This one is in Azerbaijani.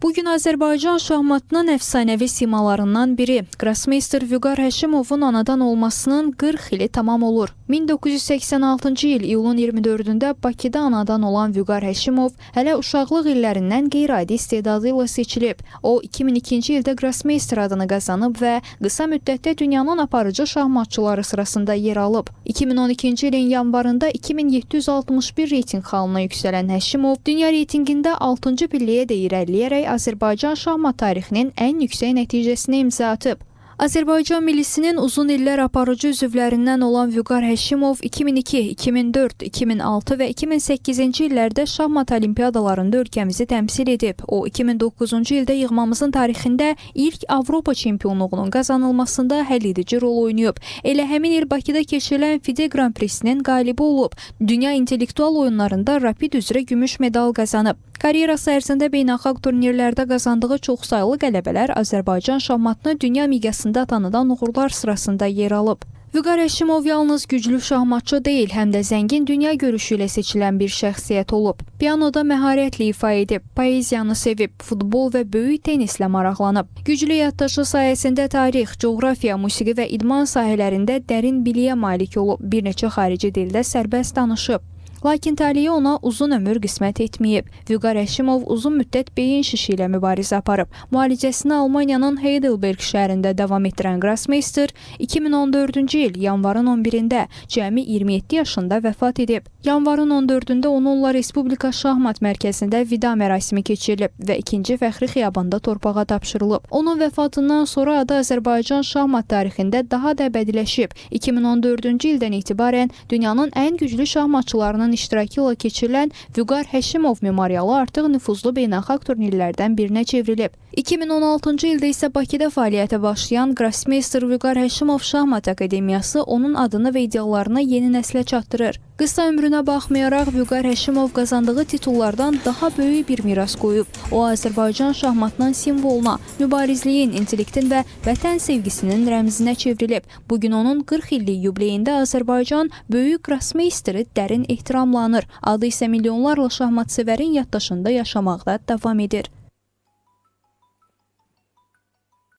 Bugün Azərbaycan şahmatının əfsanəvi simalarından biri Grossmeyster Vüqar Həşimovun anadan olmasının 40 ili tamam olur. 1986-cı il iyulun 24-də Bakıda anadan olan Vüqar Həşimov hələ uşaqlıq illərindən qeyri-adi istedadı ilə seçilib. O 2002-ci ildə Grossmeyster adını qazanıb və qısa müddətdə dünyanın aparıcı şahmatçıları sırasında yer alıb. 2012-ci ilin yanvarında 2761 reyting xalına yüksələn Həşimov dünya reytingində 6-cı pilləyə də irəliləyərək Azərbaycan şahmat tarixinin ən yüksək nəticəsini imza atıb. Azərbaycan millisinin uzun illər aparıcı üzvlərindən olan Vüqar Həşimov 2002, 2004, 2006 və 2008-ci illərdə şahmat olimpiyadalarında ölkəmizi təmsil edib. O, 2009-cu ildə yığmamızın tarixində ilk Avropa çempionluğunun qazanılmasında həlledici rol oynayıb. Elə həmin il Bakıda keçirilən FIDE Grand Prix-sinin qalibi olub. Dünya intellektual oyunlarında rapid üzrə gümüş medal qazanıb. Karyerası ərzində beynəlxalq turnirlərdə qazandığı çoxsaylı qələbələr Azərbaycan şahmatını dünya miqyasında tanıdan uğurlar sırasında yer alıb. Vüqar Həşimov yalnız güclü şahmatçı deyil, həm də zəngin dünya görüşü ilə seçilən bir şəxsiyyət olub. Pianoda məharətlə ifa edib, poeziyanı sevib, futbol və böyük tenislə maraqlanıb. Güclü yaddaşı sayəsində tarix, coğrafiya, musiqi və idman sahələrində dərin biliyə malik olub. Bir neçə xarici dildə sərbəst danışıb. Lakin taliyə ona uzun ömür qismət etməyib. Vüqar Həşimov uzun müddət beyin şişi ilə mübarizə aparıb. Müalicəsini Almaniyanın Heidelberg şəhərində davam etdirən Grossmeyster 2014-cü il yanvarın 11-də cəmi 27 yaşında vəfat edib. Yanvarın 14-də onunla Respublika Şahmat Mərkəzində vida mərasimi keçirilib və 2-ci fəxri xiyabanda torpağa tapşırılıb. Onun vəfatından sonra adı Azərbaycan şahmat tarixində daha da əbədiləşib. 2014-cü ildən etibarən dünyanın ən güclü şahmatçılarının iştirakı ilə keçirilən Vüqar Həşimov memorialı artıq nüfuzlu beynəlxalq turnirlərdən birinə çevrilib. 2016-cı ildə isə Bakıda fəaliyyətə başlayan Grossmeyster Vüqar Həşimov Şahmat Akademiyası onun adını və ideallarını yeni nəslə çatdırır. Qısa ömrünə baxmayaraq Vüqar Həşimov qazandığı titullardan daha böyük bir miras qoyub. O, Azərbaycan şahmatının simvoluna, mübarizliyin, intellektin və vətən sevgisinin rəmzinə çevrilib. Bugün onun 40 illik yubileyində Azərbaycan böyük Grossmeysteri dərin ehtiramlanır. Adı isə milyonlarla şahmatsevərin yaddaşında yaşamaqda davam edir.